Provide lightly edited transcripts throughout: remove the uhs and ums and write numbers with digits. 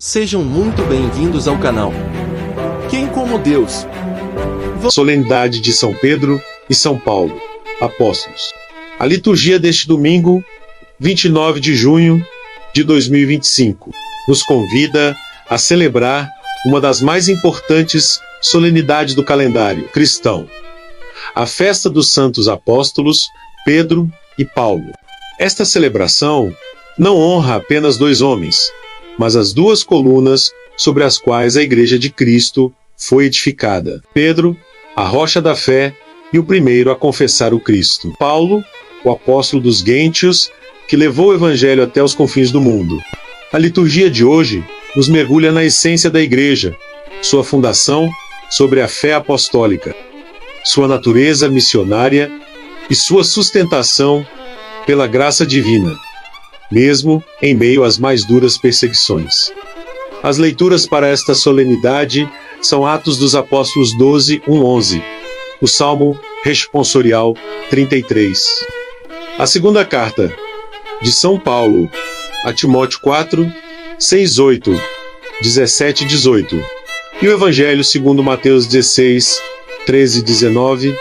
Sejam muito bem-vindos ao canal. Quem como Deus? Solenidade de São Pedro e São Paulo, apóstolos. A liturgia deste domingo, 29 de junho de 2025, nos convida a celebrar uma das mais importantes solenidades do calendário cristão, a festa dos santos apóstolos Pedro e Paulo. Esta celebração não honra apenas dois homens, mas as duas colunas sobre as quais a Igreja de Cristo foi edificada. Pedro, a rocha da fé e o primeiro a confessar o Cristo. Paulo, o apóstolo dos gentios, que levou o Evangelho até os confins do mundo. A liturgia de hoje nos mergulha na essência da Igreja, sua fundação sobre a fé apostólica, sua natureza missionária e sua sustentação pela graça divina, mesmo em meio às mais duras perseguições. As leituras para esta solenidade são Atos dos Apóstolos 12, 1-11, o Salmo Responsorial 33. A segunda carta de São Paulo a Timóteo 4, 6, 8, 17 e 18, e o Evangelho segundo Mateus 16, 13 e 19,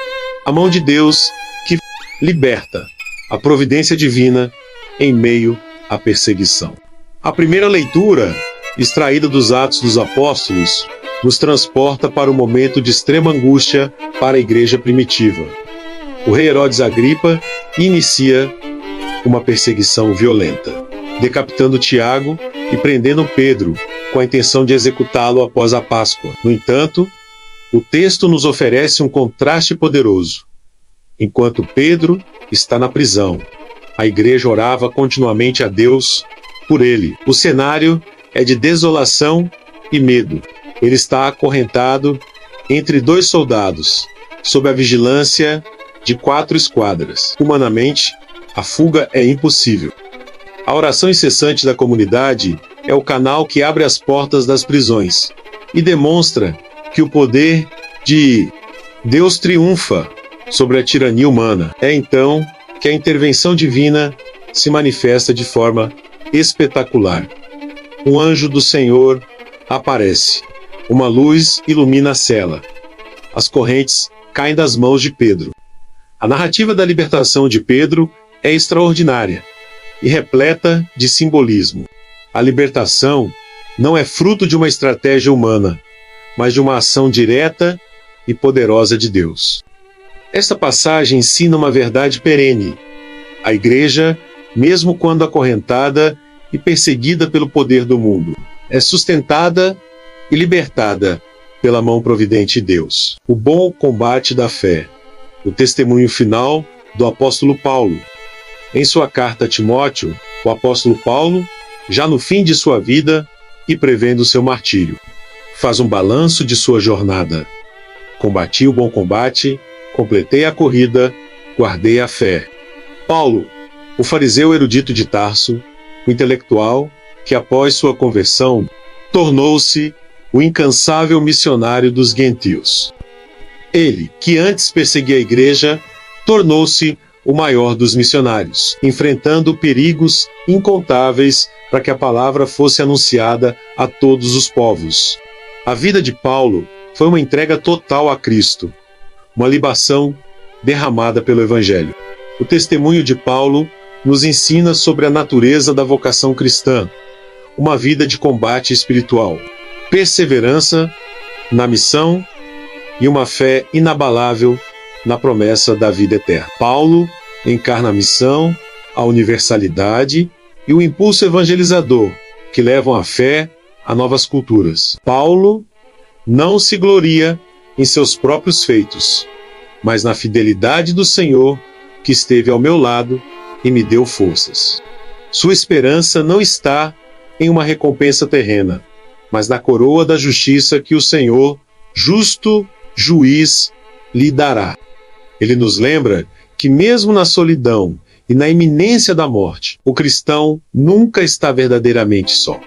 a mão de Deus que liberta, a providência divina em meio à perseguição. A primeira leitura, extraída dos Atos dos Apóstolos, nos transporta para o momento de extrema angústia para a igreja primitiva. O rei Herodes Agripa inicia uma perseguição violenta, decapitando Tiago e prendendo Pedro, com a intenção de executá-lo após a Páscoa. No entanto, o texto nos oferece um contraste poderoso. Enquanto Pedro está na prisão, a igreja orava continuamente a Deus por ele. O cenário é de desolação e medo. Ele está acorrentado entre dois soldados, sob a vigilância de 4 esquadras. Humanamente, a fuga é impossível. A oração incessante da comunidade é o canal que abre as portas das prisões e demonstra que o poder de Deus triunfa sobre a tirania humana. É então que a intervenção divina se manifesta de forma espetacular. Um anjo do Senhor aparece. Uma luz ilumina a cela. As correntes caem das mãos de Pedro. A narrativa da libertação de Pedro é extraordinária e repleta de simbolismo. A libertação não é fruto de uma estratégia humana, mas de uma ação direta e poderosa de Deus. Esta passagem ensina uma verdade perene. A igreja, mesmo quando acorrentada e perseguida pelo poder do mundo, é sustentada e libertada pela mão providente de Deus. O bom combate da fé. O testemunho final do apóstolo Paulo. Em sua carta a Timóteo, o apóstolo Paulo, já no fim de sua vida e prevendo seu martírio, faz um balanço de sua jornada. Combati o bom combate, completei a corrida, guardei a fé. Paulo, o fariseu erudito de Tarso, o intelectual que após sua conversão tornou-se o incansável missionário dos gentios. Ele, que antes perseguia a igreja, tornou-se o maior dos missionários, enfrentando perigos incontáveis para que a palavra fosse anunciada a todos os povos. A vida de Paulo foi uma entrega total a Cristo, uma libação derramada pelo Evangelho. O testemunho de Paulo nos ensina sobre a natureza da vocação cristã, uma vida de combate espiritual, perseverança na missão e uma fé inabalável na promessa da vida eterna. Paulo encarna a missão, a universalidade e o impulso evangelizador que levam a fé a novas culturas. Paulo não se gloria em seus próprios feitos, mas na fidelidade do Senhor que esteve ao meu lado e me deu forças. Sua esperança não está em uma recompensa terrena, mas na coroa da justiça que o Senhor, justo juiz, lhe dará. Ele nos lembra que mesmo na solidão e na iminência da morte, o cristão nunca está verdadeiramente só,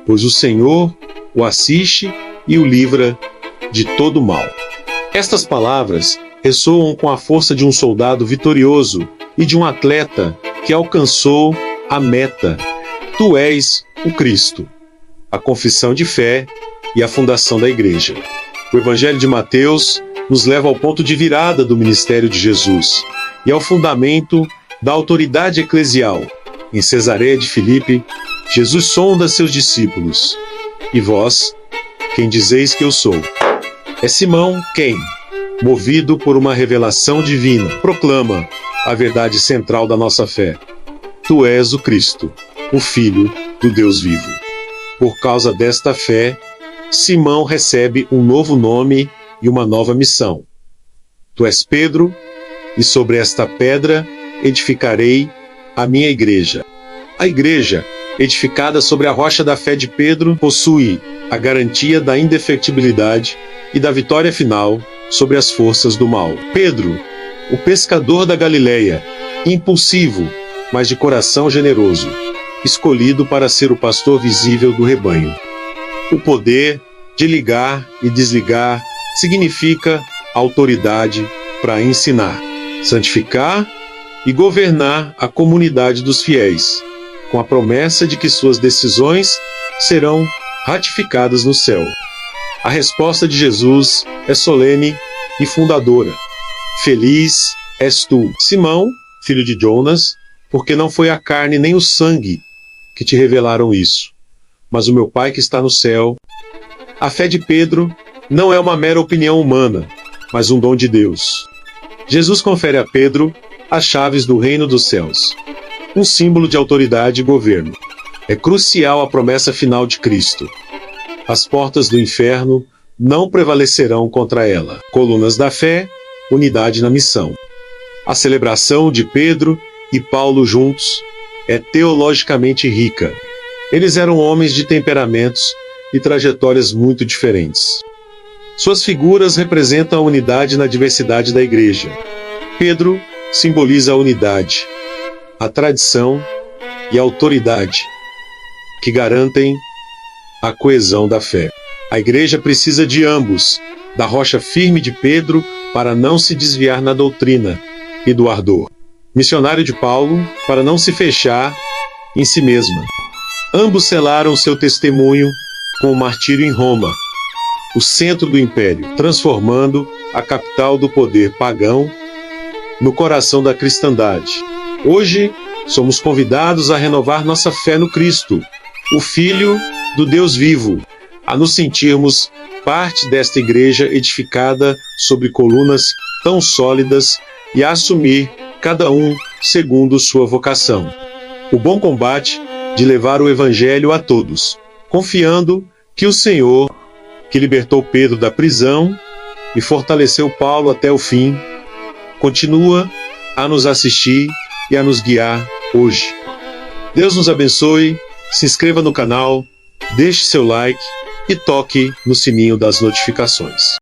pois o Senhor o assiste e o livra de todo mal. Estas palavras ressoam com a força de um soldado vitorioso e de um atleta que alcançou a meta. Tu és o Cristo, a confissão de fé e a fundação da igreja. O Evangelho de Mateus nos leva ao ponto de virada do ministério de Jesus e ao fundamento da autoridade eclesial. Em Cesareia de Filipe, Jesus sonda seus discípulos. E vós, quem dizeis que eu sou? É Simão quem, movido por uma revelação divina, proclama a verdade central da nossa fé. Tu és o Cristo, o Filho do Deus vivo. Por causa desta fé, Simão recebe um novo nome e uma nova missão. Tu és Pedro, e sobre esta pedra edificarei a minha igreja. A igreja, edificada sobre a rocha da fé de Pedro, possui a garantia da indefectibilidade e da vitória final sobre as forças do mal. Pedro, o pescador da Galileia, impulsivo, mas de coração generoso, escolhido para ser o pastor visível do rebanho. O poder de ligar e desligar significa autoridade para ensinar, santificar e governar a comunidade dos fiéis, com a promessa de que suas decisões serão ratificadas no céu. A resposta de Jesus é solene e fundadora. Feliz és tu, Simão, filho de Jonas, porque não foi a carne nem o sangue que te revelaram isso, mas o meu Pai que está no céu. A fé de Pedro não é uma mera opinião humana, mas um dom de Deus. Jesus confere a Pedro as chaves do reino dos céus, um símbolo de autoridade e governo. É crucial a promessa final de Cristo. As portas do inferno não prevalecerão contra ela. Colunas da fé, unidade na missão. A celebração de Pedro e Paulo juntos é teologicamente rica. Eles eram homens de temperamentos e trajetórias muito diferentes. Suas figuras representam a unidade na diversidade da igreja. Pedro simboliza a unidade, a tradição e a autoridade, que garantem a coesão da fé. A igreja precisa de ambos, da rocha firme de Pedro para não se desviar na doutrina e do ardor. Missionário de Paulo para não se fechar em si mesma. Ambos selaram seu testemunho com o martírio em Roma, o centro do império, transformando a capital do poder pagão no coração da cristandade. Hoje, somos convidados a renovar nossa fé no Cristo, o Filho do Deus vivo, a nos sentirmos parte desta igreja edificada sobre colunas tão sólidas e a assumir cada um segundo sua vocação. O bom combate de levar o Evangelho a todos, confiando que o Senhor, que libertou Pedro da prisão e fortaleceu Paulo até o fim, continua a nos assistir e a nos guiar hoje. Deus nos abençoe, se inscreva no canal, deixe seu like e toque no sininho das notificações.